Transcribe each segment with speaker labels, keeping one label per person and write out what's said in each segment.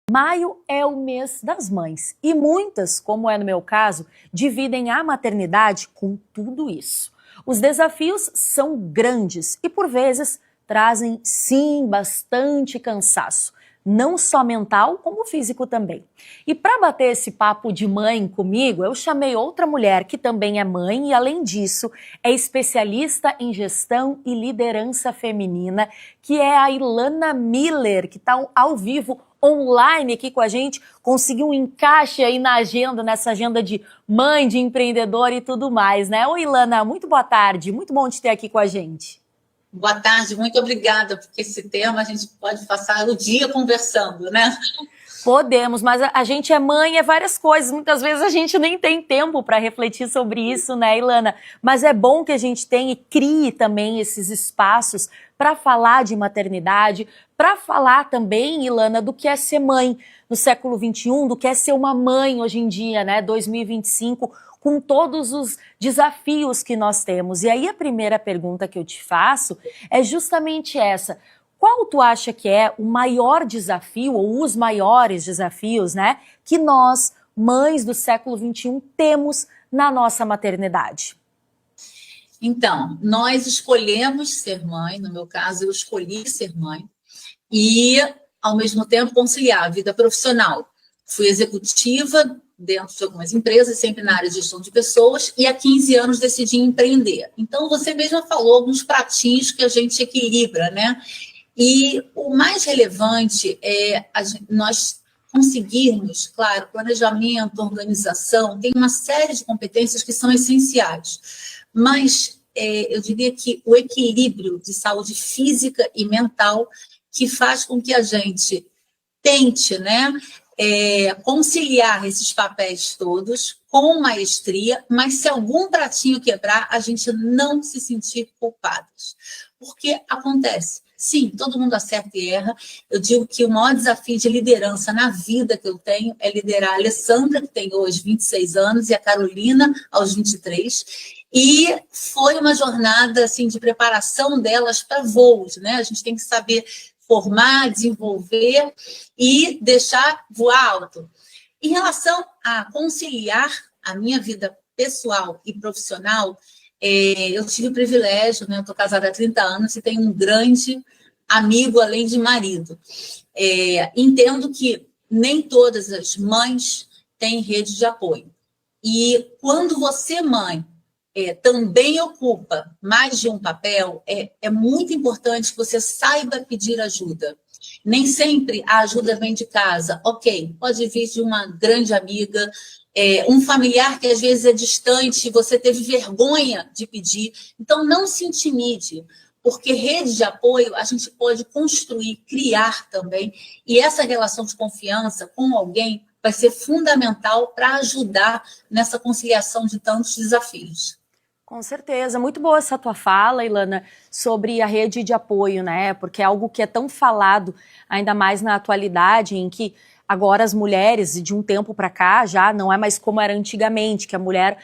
Speaker 1: Maio é o mês das mães e muitas, como é no meu caso, dividem a maternidade com tudo isso. Os desafios são grandes e, por vezes, trazem, sim, bastante cansaço. Não só mental, como físico também. E para bater esse papo de mãe comigo, eu chamei outra mulher que também é mãe e, além disso, é especialista em gestão e liderança feminina, que é a Ilana Miller, que está ao vivo, online aqui com a gente, conseguiu um encaixe aí na agenda, nessa agenda de mãe, de empreendedora e tudo mais, né? Oi, Ilana, muito boa tarde, muito bom te ter aqui com a gente.
Speaker 2: Boa tarde, muito obrigada, porque esse tema a gente pode passar o dia conversando, né?
Speaker 1: Podemos, mas a gente é mãe, é várias coisas. Muitas vezes a gente nem tem tempo para refletir sobre isso, né, Ilana? Mas é bom que a gente tenha e crie também esses espaços para falar de maternidade, para falar também, Ilana, do que é ser mãe no século XXI, do que é ser uma mãe hoje em dia, né, 2025, com todos os desafios que nós temos. E aí a primeira pergunta que eu te faço é justamente essa. Qual tu acha que é o maior desafio, ou os maiores desafios, né, que nós, mães do século XXI, temos na nossa maternidade?
Speaker 2: Então, nós escolhemos ser mãe, no meu caso, eu escolhi ser mãe, e, ao mesmo tempo, conciliar a vida profissional. Fui executiva dentro de algumas empresas, sempre na área de gestão de pessoas, e há 15 anos decidi empreender. Então, você mesma falou alguns pratinhos que a gente equilibra, né? E o mais relevante é nós conseguirmos, claro, planejamento, organização, tem uma série de competências que são essenciais, mas eu diria que o equilíbrio de saúde física e mental que faz com que a gente tente, né, conciliar esses papéis todos com maestria, mas se algum pratinho quebrar, a gente não se sentir culpados. Porque acontece. Sim, todo mundo acerta e erra. Eu digo que o maior desafio de liderança na vida que eu tenho é liderar a Alessandra, que tem hoje 26 anos, e a Carolina, aos 23. E foi uma jornada assim, de preparação delas para voos, né? A gente tem que saber formar, desenvolver e deixar voar alto. Em relação a conciliar a minha vida pessoal e profissional, eu tive o privilégio, né? Eu estou casada há 30 anos e tenho um grande amigo, além de marido. Entendo que nem todas as mães têm rede de apoio. E quando você, mãe, também ocupa mais de um papel, é muito importante que você saiba pedir ajuda. Nem sempre a ajuda vem de casa. Ok, pode vir de uma grande amiga, um familiar que às vezes é distante, você teve vergonha de pedir. Então, não se intimide, porque rede de apoio a gente pode construir, criar também, e essa relação de confiança com alguém vai ser fundamental para ajudar nessa conciliação de tantos desafios.
Speaker 1: Com certeza, muito boa essa tua fala, Ilana, sobre a rede de apoio, né? Porque é algo que é tão falado, ainda mais na atualidade, em que agora as mulheres, de um tempo para cá, já não é mais como era antigamente, que a mulher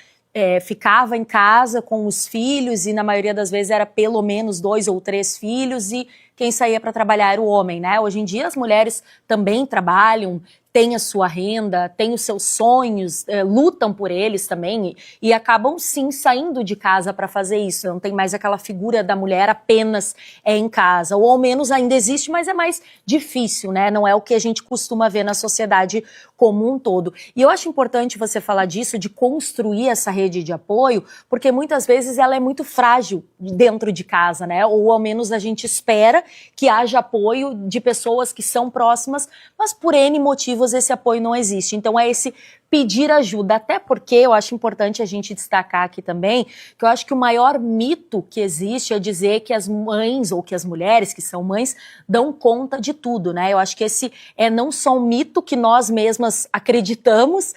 Speaker 1: ficava em casa com os filhos e na maioria das vezes era pelo menos 2 ou 3 filhos e quem saía para trabalhar era o homem, né? Hoje em dia as mulheres também trabalham, têm a sua renda, têm os seus sonhos, lutam por eles também e acabam sim saindo de casa para fazer isso. Não tem mais aquela figura da mulher apenas em casa, ou ao menos ainda existe, mas é mais difícil, né? Não é o que a gente costuma ver na sociedade como um todo. E eu acho importante você falar disso, de construir essa rede de apoio, porque muitas vezes ela é muito frágil dentro de casa, né? Ou ao menos a gente espera que haja apoio de pessoas que são próximas, mas por N motivos esse apoio não existe. Então é esse pedir ajuda, até porque eu acho importante a gente destacar aqui também, que eu acho que o maior mito que existe é dizer que as mães ou que as mulheres que são mães dão conta de tudo, né? Eu acho que esse é não só um mito que nós mesmas acreditamos,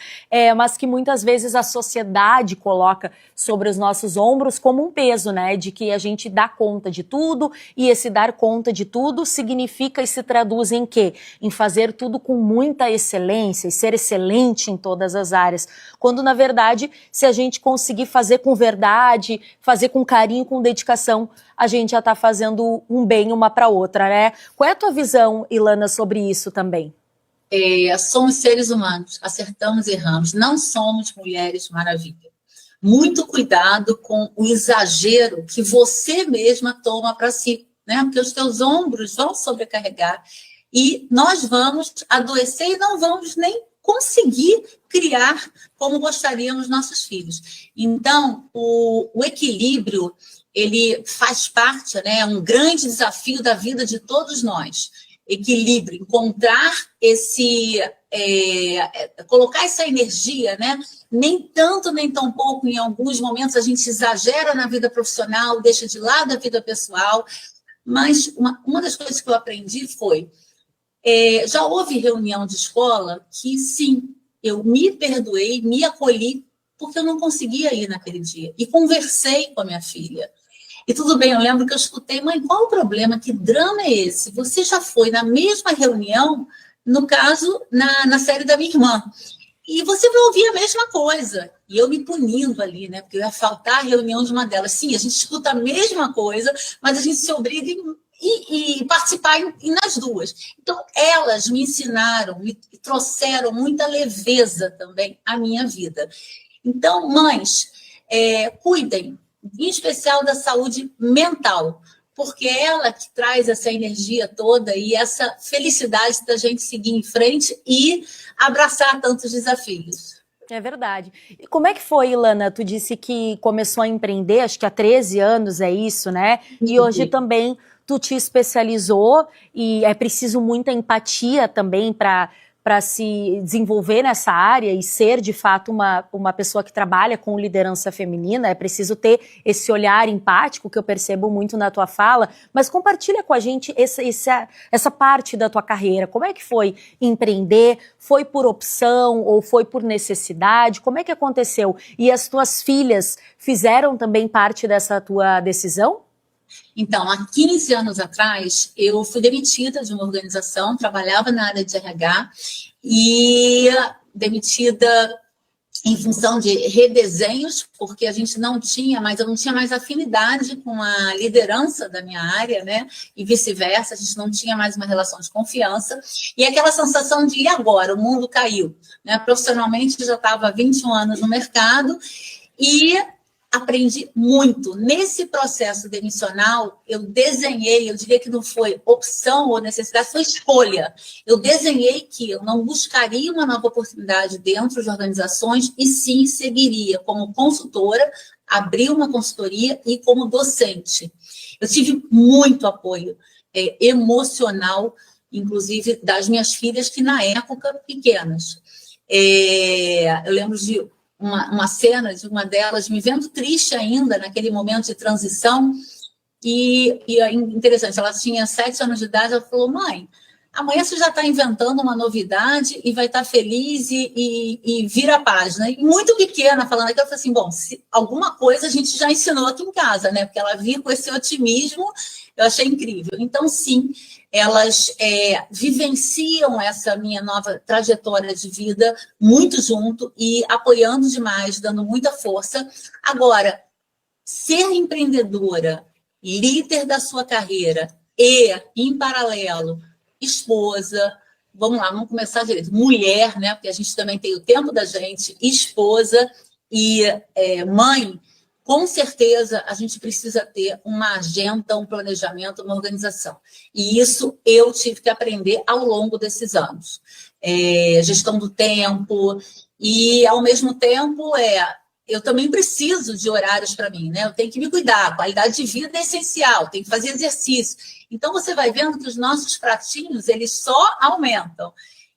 Speaker 1: mas que muitas vezes a sociedade coloca sobre os nossos ombros como um peso, né? De que a gente dá conta de tudo e esse dar conta de tudo significa e se traduz em quê? Em fazer tudo com muita excelência e ser excelente em todas as áreas, quando na verdade se a gente conseguir fazer com verdade, fazer com carinho, com dedicação, a gente já está fazendo um bem uma para outra, né? Qual é a tua visão, Ilana, sobre isso também?
Speaker 2: somos seres humanos, acertamos e erramos, não somos mulheres maravilha. Muito cuidado com o exagero que você mesma toma para si, né? Porque os teus ombros vão sobrecarregar e nós vamos adoecer e não vamos nem conseguir criar como gostaríamos nossos filhos. Então, o equilíbrio, ele faz parte, né? É um grande desafio da vida de todos nós. Equilíbrio, encontrar colocar essa energia, né? Nem tanto, nem tão pouco, em alguns momentos a gente exagera na vida profissional, deixa de lado a vida pessoal, mas uma das coisas que eu aprendi foi, já houve reunião de escola que sim, eu me perdoei, me acolhi, porque eu não conseguia ir naquele dia, e conversei com a minha filha. E tudo bem, eu lembro que eu escutei, mãe, qual o problema? Que drama é esse? Você já foi na mesma reunião, no caso, na série da minha irmã. E você vai ouvir a mesma coisa. E eu me punindo ali, né? Porque eu ia faltar a reunião de uma delas. Sim, a gente escuta a mesma coisa, mas a gente se obriga e participar nas duas. Então, elas me ensinaram, me trouxeram muita leveza também à minha vida. Então, mães, cuidem, em especial da saúde mental, porque é ela que traz essa energia toda e essa felicidade da gente seguir em frente e abraçar tantos desafios.
Speaker 1: É verdade. E como é que foi, Ilana? Tu disse que começou a empreender, acho que há 13 anos, é isso, né? E hoje também tu te especializou e é preciso muita empatia também para se desenvolver nessa área e ser, de fato, uma pessoa que trabalha com liderança feminina. É preciso ter esse olhar empático que eu percebo muito na tua fala, mas compartilha com a gente essa parte da tua carreira. Como é que foi empreender? Foi por opção ou foi por necessidade? Como é que aconteceu? E as tuas filhas fizeram também parte dessa tua decisão?
Speaker 2: Então, há 15 anos atrás, eu fui demitida de uma organização, trabalhava na área de RH, e demitida em função de redesenhos, porque eu não tinha mais afinidade com a liderança da minha área, né? E vice-versa, a gente não tinha mais uma relação de confiança, e aquela sensação de, e agora? O mundo caiu, né? Profissionalmente, já estava há 21 anos no mercado, e aprendi muito. Nesse processo demissional, eu desenhei, eu diria que não foi opção ou necessidade, foi escolha. Eu desenhei que eu não buscaria uma nova oportunidade dentro de organizações e sim seguiria como consultora, abrir uma consultoria e como docente. Eu tive muito apoio emocional, inclusive das minhas filhas, que na época pequenas. Eu lembro de uma cena de uma delas me vendo triste ainda naquele momento de transição e é interessante, ela tinha 7 anos de idade, ela falou, mãe, amanhã você já está inventando uma novidade e vai estar feliz e vira a página. E muito pequena, falando aquilo, eu falei assim, bom, alguma coisa a gente já ensinou aqui em casa, né? Porque ela vinha com esse otimismo, eu achei incrível. Então, sim, elas vivenciam essa minha nova trajetória de vida muito junto e apoiando demais, dando muita força. Agora, ser empreendedora, líder da sua carreira e, em paralelo, esposa, vamos começar direito, mulher, né? Porque a gente também tem o tempo da gente, esposa e mãe, com certeza a gente precisa ter uma agenda, um planejamento, uma organização. E isso eu tive que aprender ao longo desses anos. Gestão do tempo e, ao mesmo tempo, eu também preciso de horários para mim, né? Eu tenho que me cuidar, a qualidade de vida é essencial, tenho que fazer exercício. Então, você vai vendo que os nossos pratinhos, eles só aumentam.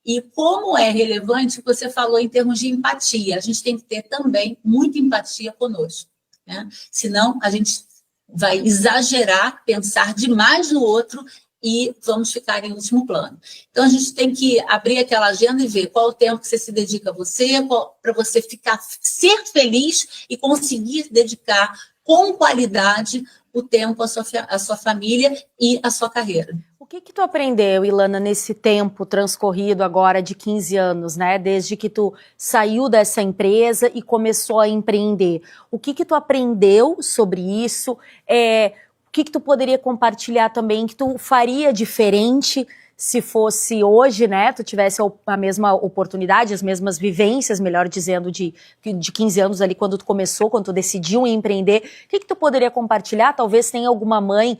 Speaker 2: E como é relevante o que você falou em termos de empatia, a gente tem que ter também muita empatia conosco, né? Senão, a gente vai exagerar, pensar demais no outro e vamos ficar em último plano. Então, a gente tem que abrir aquela agenda e ver qual o tempo que você se dedica a você, para você ser feliz e conseguir dedicar com qualidade o tempo à sua família e à sua carreira.
Speaker 1: O que tu aprendeu, Ilana, nesse tempo transcorrido agora de 15 anos, né? Desde que tu saiu dessa empresa e começou a empreender. O que tu aprendeu sobre isso? O que tu poderia compartilhar também que tu faria diferente se fosse hoje, né, tu tivesse a mesma oportunidade, as mesmas vivências, melhor dizendo, de 15 anos ali, quando tu começou, quando tu decidiu empreender, o que tu poderia compartilhar? Talvez tenha alguma mãe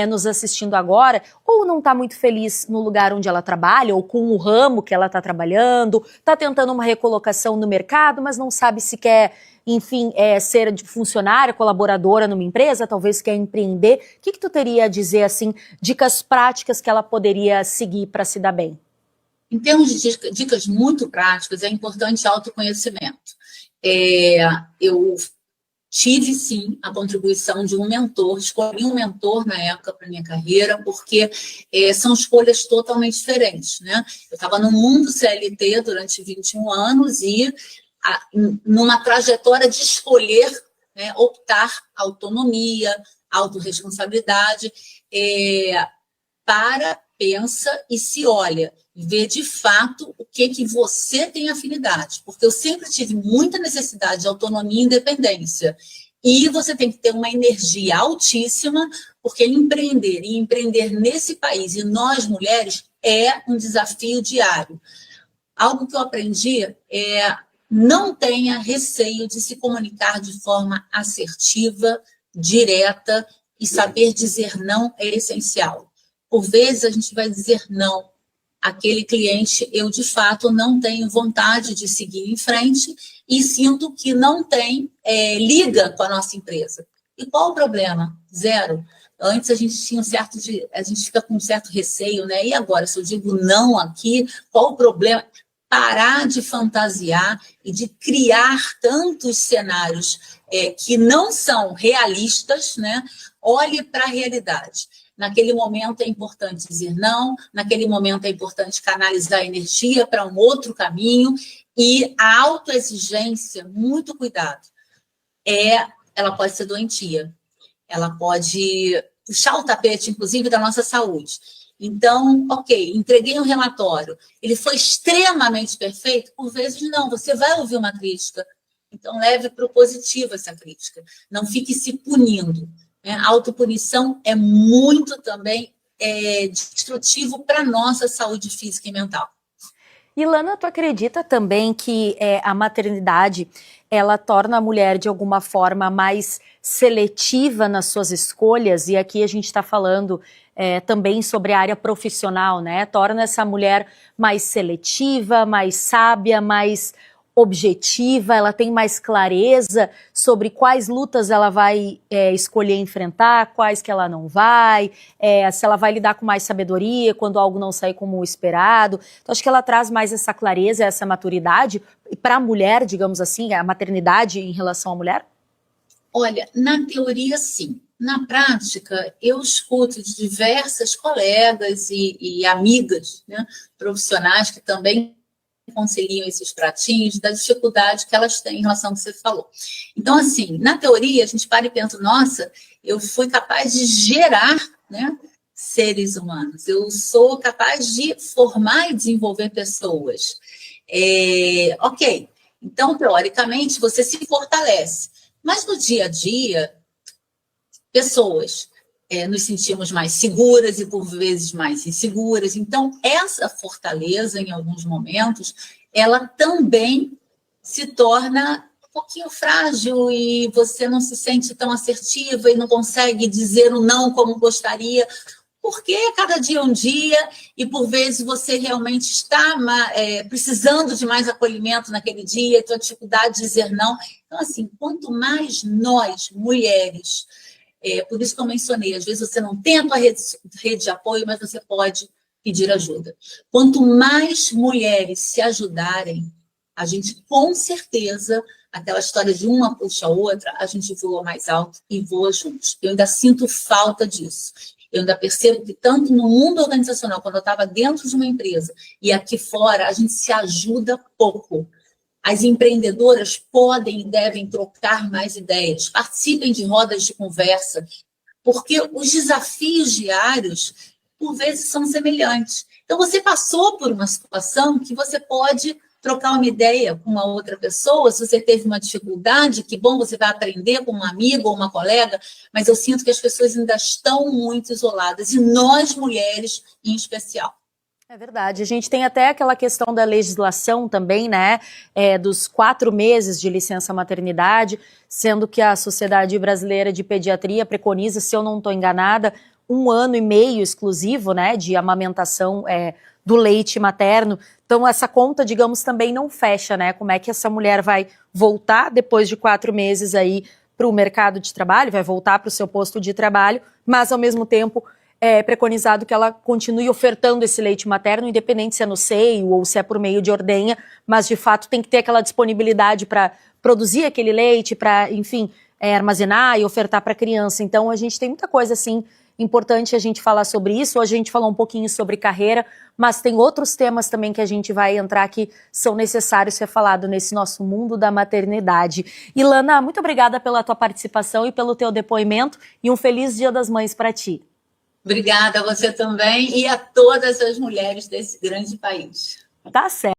Speaker 1: nos assistindo agora, ou não está muito feliz no lugar onde ela trabalha, ou com o ramo que ela está trabalhando, está tentando uma recolocação no mercado, mas não sabe se quer, enfim, ser funcionária, colaboradora numa empresa, talvez quer empreender. O que tu teria a dizer, assim, dicas práticas que ela poderia seguir para se dar bem?
Speaker 2: Em termos de dicas muito práticas, é importante autoconhecimento. Eu tive, sim, a contribuição de um mentor, escolhi um mentor na época para minha carreira, porque são escolhas totalmente diferentes, né? Eu estava no mundo CLT durante 21 anos e numa trajetória de escolher, né, optar autonomia, autorresponsabilidade, pensa e se olha, vê de fato o que você tem afinidade, porque eu sempre tive muita necessidade de autonomia e independência, e você tem que ter uma energia altíssima, porque empreender nesse país, e nós mulheres, é um desafio diário. Algo que eu aprendi não tenha receio de se comunicar de forma assertiva, direta, e saber dizer não é essencial. Por vezes a gente vai dizer não. Aquele cliente, eu de fato não tenho vontade de seguir em frente e sinto que não tem liga com a nossa empresa. E qual o problema? Zero. Antes a gente tinha a gente fica com um certo receio, né? E agora, se eu digo não aqui, qual o problema? Parar de fantasiar e de criar tantos cenários que não são realistas, né? Olhe para a realidade. Naquele momento é importante dizer não, naquele momento é importante canalizar a energia para um outro caminho, e a autoexigência, muito cuidado, ela pode ser doentia, ela pode puxar o tapete, inclusive, da nossa saúde. Então, ok, entreguei um relatório, ele foi extremamente perfeito? Por vezes não, você vai ouvir uma crítica, então leve para o positivo essa crítica, não fique se punindo. A autopunição é muito também destrutivo para a nossa saúde física e mental.
Speaker 1: Ilana, tu acredita também que a maternidade, ela torna a mulher de alguma forma mais seletiva nas suas escolhas? E aqui a gente está falando também sobre a área profissional, né? Torna essa mulher mais seletiva, mais sábia, mais objetiva, ela tem mais clareza sobre quais lutas ela vai escolher enfrentar, quais que ela não vai, se ela vai lidar com mais sabedoria quando algo não sai como esperado. Então, acho que ela traz mais essa clareza, essa maturidade para a mulher, digamos assim, a maternidade em relação à mulher?
Speaker 2: Olha, na teoria, sim. Na prática, eu escuto de diversas colegas e amigas, né, profissionais que também conciliam esses pratinhos, da dificuldade que elas têm em relação ao que você falou. Então, assim, na teoria, a gente para e pensa, nossa, eu fui capaz de gerar, né, seres humanos, eu sou capaz de formar e desenvolver pessoas. Ok, então, teoricamente, você se fortalece, mas no dia a dia, pessoas nos sentimos mais seguras e, por vezes, mais inseguras. Então, essa fortaleza, em alguns momentos, ela também se torna um pouquinho frágil e você não se sente tão assertiva e não consegue dizer o não como gostaria, porque cada dia é um dia e, por vezes, você realmente está precisando de mais acolhimento naquele dia, tem a dificuldade de dizer não. Então, assim, quanto mais nós, mulheres, por isso que eu mencionei, às vezes você não tem a tua rede de apoio, mas você pode pedir ajuda. Quanto mais mulheres se ajudarem, a gente, com certeza, aquela história de uma puxa a outra, a gente voa mais alto e voa juntos. Eu ainda sinto falta disso. Eu ainda percebo que tanto no mundo organizacional, quando eu estava dentro de uma empresa, e aqui fora, a gente se ajuda pouco. As empreendedoras podem e devem trocar mais ideias, participem de rodas de conversa, porque os desafios diários, por vezes, são semelhantes. Então, você passou por uma situação que você pode trocar uma ideia com uma outra pessoa, se você teve uma dificuldade, que bom, você vai aprender com um amigo ou uma colega, mas eu sinto que as pessoas ainda estão muito isoladas, e nós, mulheres, em especial.
Speaker 1: É verdade. A gente tem até aquela questão da legislação também, né? Dos 4 meses de licença maternidade, sendo que a Sociedade Brasileira de Pediatria preconiza, se eu não estou enganada, 1 ano e meio exclusivo, né? De amamentação do leite materno. Então, essa conta, digamos, também não fecha, né? Como é que essa mulher vai voltar depois de 4 meses aí para o mercado de trabalho, vai voltar para o seu posto de trabalho, mas ao mesmo tempo é preconizado que ela continue ofertando esse leite materno, independente se é no seio ou se é por meio de ordenha, mas de fato tem que ter aquela disponibilidade para produzir aquele leite, para, enfim, armazenar e ofertar para a criança. Então a gente tem muita coisa assim importante a gente falar sobre isso. Hoje a gente falou um pouquinho sobre carreira, mas tem outros temas também que a gente vai entrar que são necessários ser falado nesse nosso mundo da maternidade. Ilana, muito obrigada pela tua participação e pelo teu depoimento e um feliz Dia das Mães para ti.
Speaker 2: Obrigada a você também e a todas as mulheres desse grande país.
Speaker 1: Tá certo.